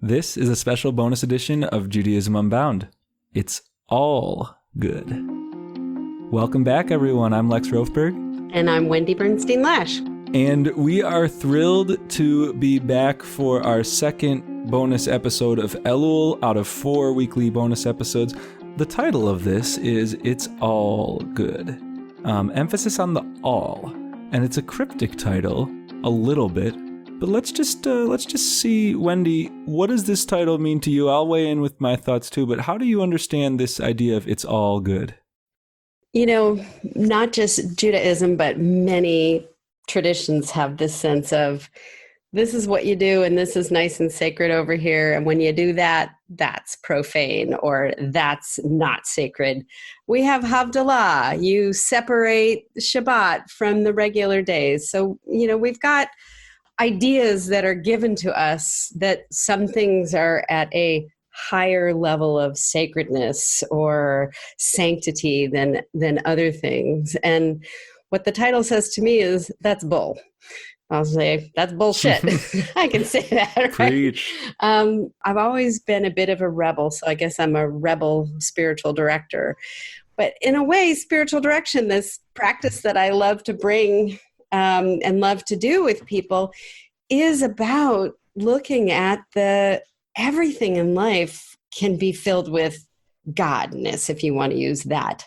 This is a special bonus edition of Judaism Unbound. It's all good. Welcome back, everyone. I'm Lex Rofeberg. And I'm Wendie Bernstein Lash. And we are thrilled to be back for our second bonus episode of Elul out of 4 weekly bonus episodes. The title of this is It's All Good. Emphasis on the all. And it's a cryptic title, a little bit. But let's just see, Wendie, what does this title mean to you? I'll weigh in with my thoughts too, but how do you understand this idea of it's all good? You know, not just Judaism, but many traditions have this sense of this is what you do and this is nice and sacred over here. And when you do that, that's profane or that's not sacred. We have Havdalah. You separate Shabbat from the regular days. So, you know, we've got ideas that are given to us that some things are at a higher level of sacredness or sanctity than other things. And what the title says to me is that's bull. I'll say that's bullshit. I can say that, right? Preach. I've always been a bit of a rebel, so I guess I'm a rebel spiritual director. But in a way, spiritual direction, this practice that I love to bring and love to do with people is about looking at everything in life can be filled with godness, if you want to use that.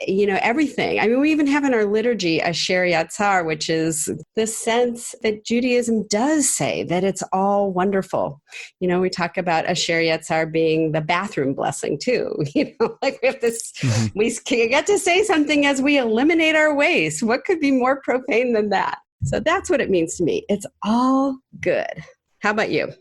You know, everything. I mean, we even have in our liturgy a Shir which is the sense that Judaism does say that it's all wonderful. You know, we talk about a Shir being the bathroom blessing too. You know, like we have this, we get to say something as we eliminate our waste. What could be more profane than that? So that's what it means to me. It's all good. How about you?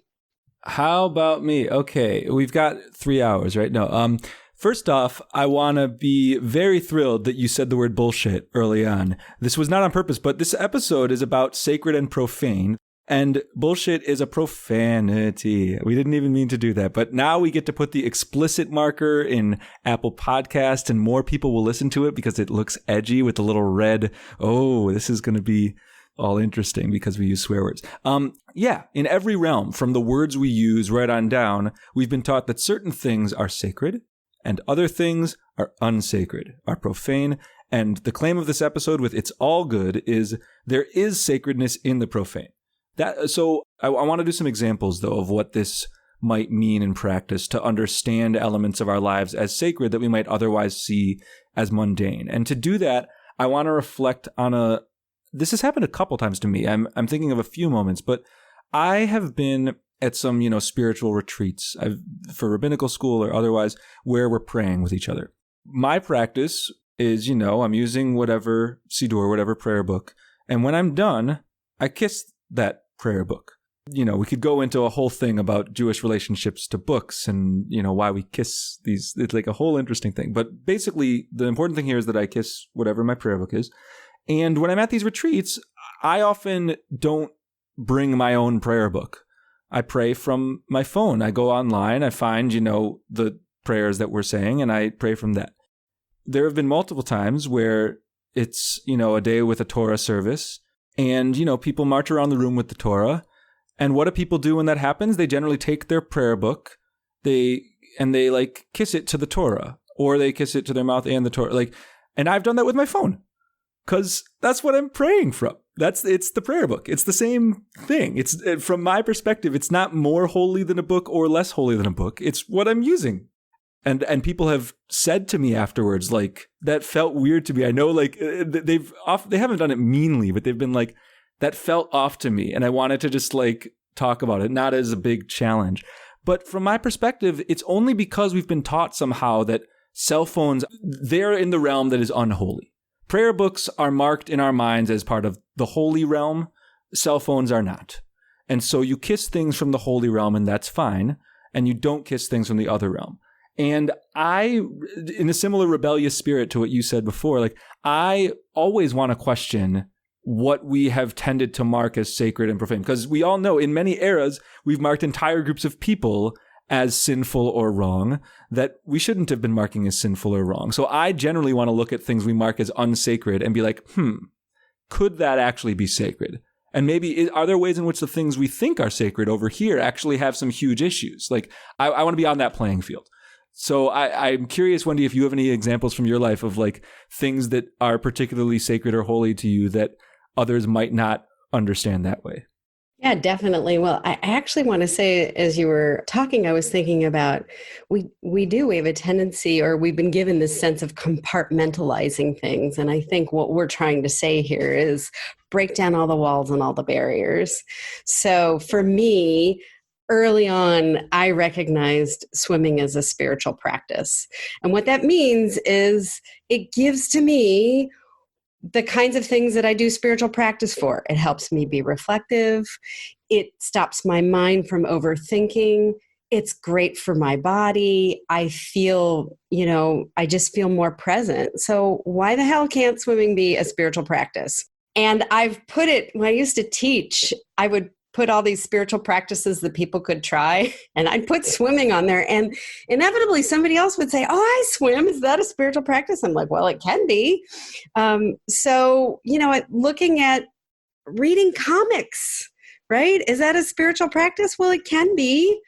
How about me? Okay, we've got 3 hours, right? No, first off, I want to be very thrilled that you said the word bullshit early on. This was not on purpose, but this episode is about sacred and profane, and bullshit is a profanity. We didn't even mean to do that, but now we get to put the explicit marker in Apple Podcast, and more people will listen to it because it looks edgy with the little red, oh, this is going to be all interesting because we use swear words. Yeah, in every realm, from the words we use right on down, we've been taught that certain things are sacred, and other things are unsacred, are profane. And the claim of this episode with It's All Good is there is sacredness in the profane. So I want to do some examples, though, of what this might mean in practice to understand elements of our lives as sacred that we might otherwise see as mundane. And to do that, I want to reflect on this has happened a couple times to me. I'm thinking of a few moments, but I have been at some, spiritual retreats for rabbinical school or otherwise where we're praying with each other. My practice is, I'm using whatever siddur, whatever prayer book. And when I'm done, I kiss that prayer book. We could go into a whole thing about Jewish relationships to books and, why we kiss these. It's like a whole interesting thing. But basically, the important thing here is that I kiss whatever my prayer book is. And when I'm at these retreats, I often don't bring my own prayer book. I pray from my phone. I go online, I find, the prayers that we're saying, and I pray from that. There have been multiple times where it's, a day with a Torah service, and, people march around the room with the Torah. And what do people do when that happens? They generally take their prayer book, they kiss it to the Torah, or they kiss it to their mouth and the Torah. And I've done that with my phone. Because that's what I'm praying from. It's the prayer book. It's the same thing. It's from my perspective, it's not more holy than a book or less holy than a book. It's what I'm using. And people have said to me afterwards, that felt weird to me. I know, they haven't done it meanly, but they've been that felt off to me. And I wanted to just talk about it, not as a big challenge. But from my perspective, it's only because we've been taught somehow that cell phones, they're in the realm that is unholy. Prayer books are marked in our minds as part of the holy realm. Cell phones are not. And so you kiss things from the holy realm, and that's fine. And you don't kiss things from the other realm. And I, in a similar rebellious spirit to what you said before, I always want to question what we have tended to mark as sacred and profane. Because we all know in many eras, we've marked entire groups of people as sinful or wrong that we shouldn't have been marking as sinful or wrong. So I generally want to look at things we mark as unsacred and be like, could that actually be sacred? And maybe are there ways in which the things we think are sacred over here actually have some huge issues? Like, I want to be on that playing field. So I'm curious, Wendie, if you have any examples from your life of like things that are particularly sacred or holy to you that others might not understand that way. Yeah, definitely. Well, I actually want to say, as you were talking, I was thinking about we have a tendency, or we've been given this sense of compartmentalizing things. And I think what we're trying to say here is break down all the walls and all the barriers. So for me, early on, I recognized swimming as a spiritual practice. And what that means is it gives to me the kinds of things that I do spiritual practice for. It helps me be reflective. It stops my mind from overthinking. It's great for my body. I feel, I just feel more present. So why the hell can't swimming be a spiritual practice? And I've put it, when I used to teach, I would put all these spiritual practices that people could try, and I'd put swimming on there, and inevitably somebody else would say, oh, I swim. Is that a spiritual practice? I'm like, well, it can be. So, looking at reading comics, right? Is that a spiritual practice? Well, it can be.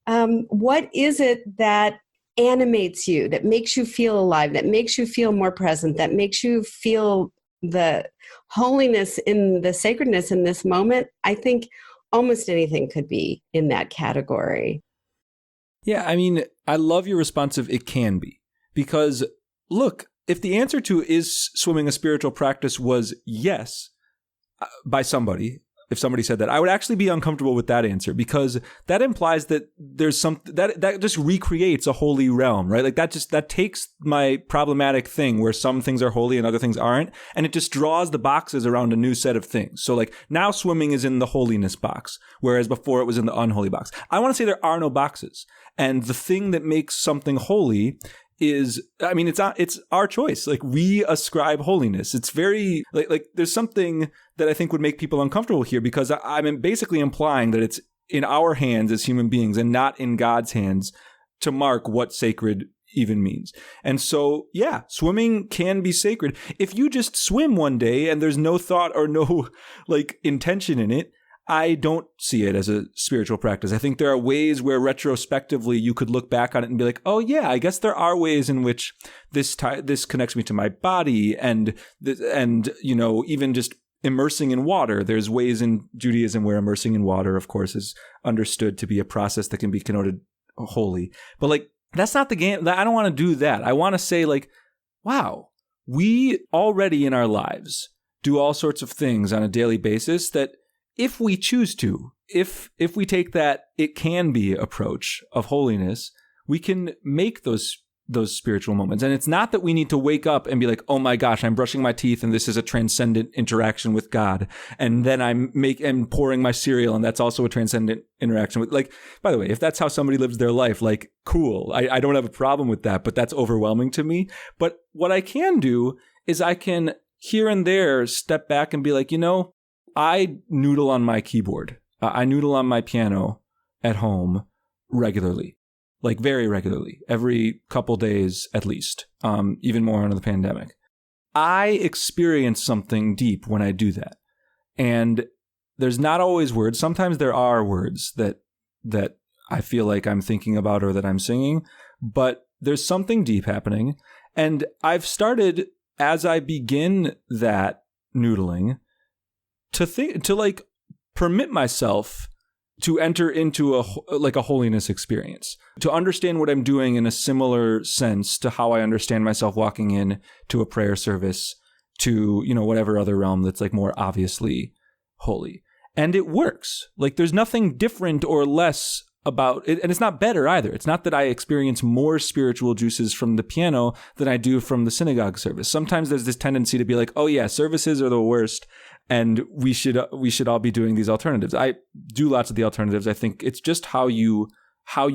What is it that animates you, that makes you feel alive, that makes you feel more present, that makes you feel the holiness in the sacredness in this moment? I think almost anything could be in that category. Yeah, I mean, I love your response of it can be. Because, look, if the answer to is swimming a spiritual practice was yes, by somebody, if somebody said that, I would actually be uncomfortable with that answer, because that implies that there's that just recreates a holy realm, right? Like that takes my problematic thing where some things are holy and other things aren't, and it just draws the boxes around a new set of things. So like now swimming is in the holiness box, whereas before it was in the unholy box. I want to say there are no boxes, and the thing that makes something holy is, I mean, it's our choice. Like, we ascribe holiness. It's very like there's something that I think would make people uncomfortable here, because I'm basically implying that it's in our hands as human beings and not in God's hands to mark what sacred even means. And so, yeah, swimming can be sacred. If you just swim one day and there's no thought or no like intention in it, I don't see it as a spiritual practice. I think there are ways where retrospectively you could look back on it and be like, oh yeah, I guess there are ways in which this connects me to my body, and even just immersing in water. There's ways in Judaism where immersing in water, of course, is understood to be a process that can be connoted holy. But like, that's not the game. I don't want to do that. I want to say like, wow, we already in our lives do all sorts of things on a daily basis that, if we choose to, if we take that it can be approach of holiness, we can make those spiritual moments. And it's not that we need to wake up and be like, oh my gosh, I'm brushing my teeth and this is a transcendent interaction with God. And then I'm pouring my cereal and that's also a transcendent interaction with, like, by the way, if that's how somebody lives their life, like, cool. I don't have a problem with that, but that's overwhelming to me. But what I can do is I can here and there step back and be like, I noodle on my keyboard. I noodle on my piano at home regularly, like very regularly, every couple days at least, even more under the pandemic. I experience something deep when I do that. And there's not always words. Sometimes there are words that I feel like I'm thinking about or that I'm singing, but there's something deep happening. And I've started, as I begin that noodling, to like permit myself to enter into a holiness experience, to understand what I'm doing in a similar sense to how I understand myself walking in to a prayer service, to, whatever other realm that's like more obviously holy. And it works. Like, there's nothing different or less about it, and it's not better either. It's not that I experience more spiritual juices from the piano than I do from the synagogue service. Sometimes there's this tendency to be like, oh yeah, services are the worst, and we should all be doing these alternatives. I do lots of the alternatives. I think it's just how you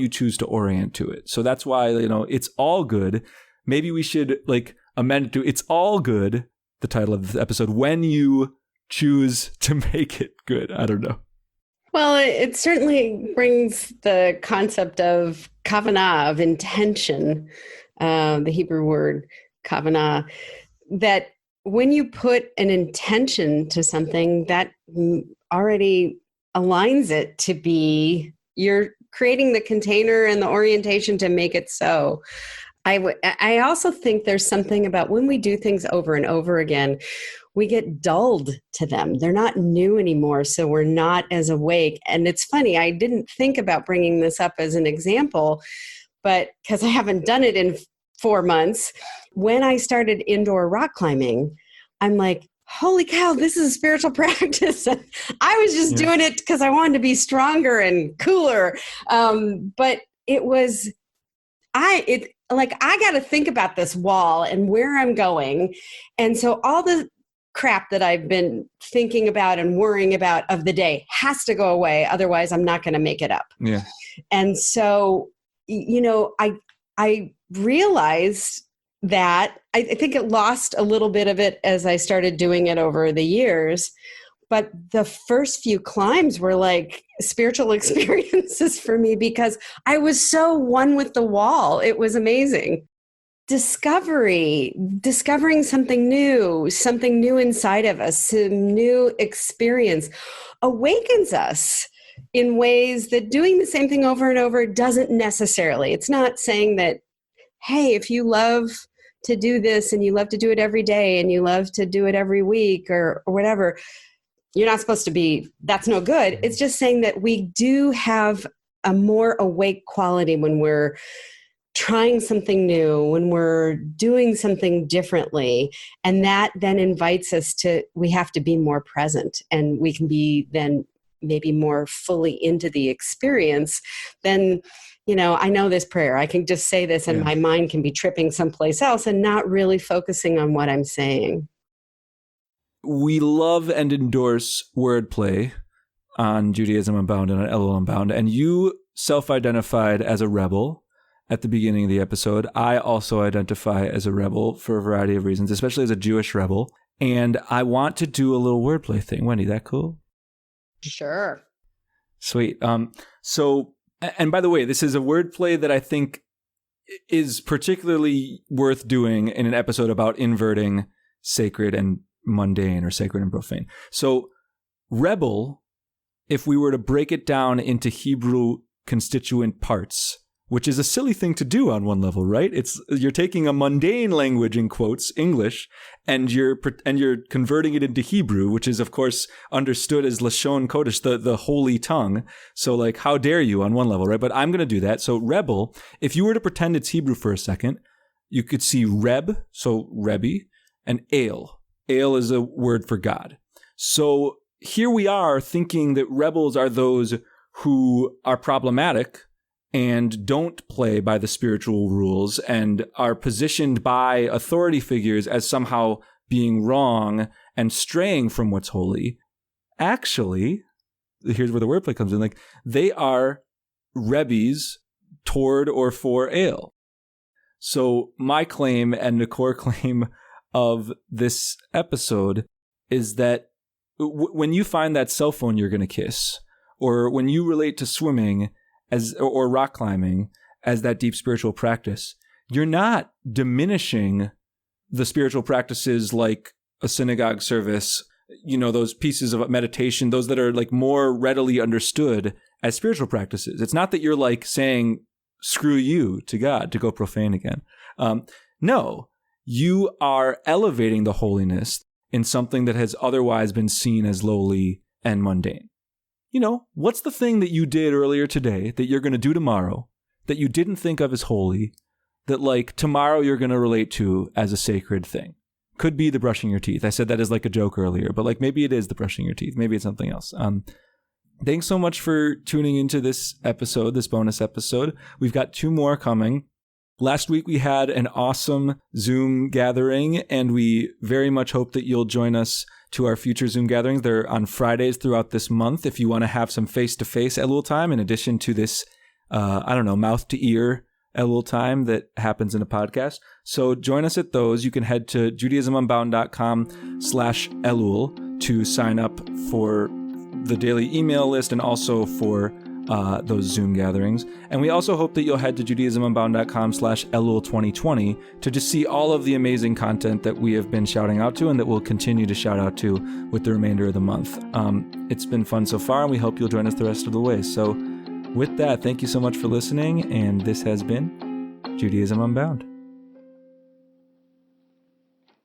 choose to orient to it. So that's why, it's all good. Maybe we should like amend it to "It's all good," the title of this episode, when you choose to make it good. I don't know. Well, it certainly brings the concept of kavanah, of intention, the Hebrew word kavanah, that when you put an intention to something, that already aligns it to be, you're creating the container and the orientation to make it so. I also think there's something about when we do things over and over again, we get dulled to them. They're not new anymore, so we're not as awake. And it's funny, I didn't think about bringing this up as an example, but because I haven't done it in 4 months, when I started indoor rock climbing, I'm like, holy cow, this is a spiritual practice. I was just doing it because I wanted to be stronger and cooler. But it was, I got to think about this wall and where I'm going. And so all the crap that I've been thinking about and worrying about of the day has to go away. Otherwise, I'm not going to make it up. Yeah. And so, I realized that I think it lost a little bit of it as I started doing it over the years. But the first few climbs were like spiritual experiences for me because I was so one with the wall. It was amazing. Discovering something new inside of us, some new experience awakens us in ways that doing the same thing over and over doesn't necessarily. It's not saying that, hey, if you love to do this and you love to do it every day and you love to do it every week or whatever, you're not supposed to be, that's no good. It's just saying that we do have a more awake quality when we're trying something new, when we're doing something differently. And that then invites us to, we have to be more present, and we can be then maybe more fully into the experience. Then, I know this prayer, I can just say this and my mind can be tripping someplace else and not really focusing on what I'm saying. We love and endorse wordplay on Judaism Unbound and on Elul Unbound. And you self-identified as a rebel at the beginning of the episode. I also identify as a rebel for a variety of reasons, especially as a Jewish rebel. And I want to do a little wordplay thing. Wendie, that cool? Sure. Sweet. So, and by the way, this is a wordplay that I think is particularly worth doing in an episode about inverting sacred and mundane, or sacred and profane. So, rebel, if we were to break it down into Hebrew constituent parts, which is a silly thing to do on one level, right? You're taking a mundane language, in quotes, English, and you're converting it into Hebrew, which is of course understood as Lashon Kodesh, the holy tongue. So like, how dare you on one level, right? But I'm going to do that. So rebel, if you were to pretend it's Hebrew for a second, you could see Reb, so Rebbe, and El. El is a word for God. So here we are thinking that rebels are those who are problematic and don't play by the spiritual rules and are positioned by authority figures as somehow being wrong and straying from what's holy. Actually, here's where the wordplay comes in. Like, they are Rebbes toward or for El. So my claim and the core claim of this episode is that when you find that cell phone you're going to kiss, or when you relate to swimming or rock climbing as that deep spiritual practice, you're not diminishing the spiritual practices like a synagogue service, those pieces of meditation, those that are like more readily understood as spiritual practices. It's not that you're like saying, screw you to God, to go profane again. No, you are elevating the holiness in something that has otherwise been seen as lowly and mundane. What's the thing that you did earlier today that you're going to do tomorrow that you didn't think of as holy, that like tomorrow you're going to relate to as a sacred thing? Could be the brushing your teeth. I said that as like a joke earlier, but like maybe it is the brushing your teeth. Maybe it's something else. Thanks so much for tuning into this episode, this bonus episode. We've got 2 more coming. Last week we had an awesome Zoom gathering, and we very much hope that you'll join us to our future Zoom gatherings. They're on Fridays throughout this month. If you want to have some face-to-face Elul time, in addition to this, mouth-to-ear Elul time that happens in a podcast. So join us at those. You can head to judaismunbound.com/Elul to sign up for the daily email list and also for those Zoom gatherings. And we also hope that you'll head to judaismunbound.com/Elul2020 to just see all of the amazing content that we have been shouting out to and that we'll continue to shout out to with the remainder of the month. It's been fun so far, and we hope you'll join us the rest of the way. So with that, thank you so much for listening, and this has been Judaism Unbound.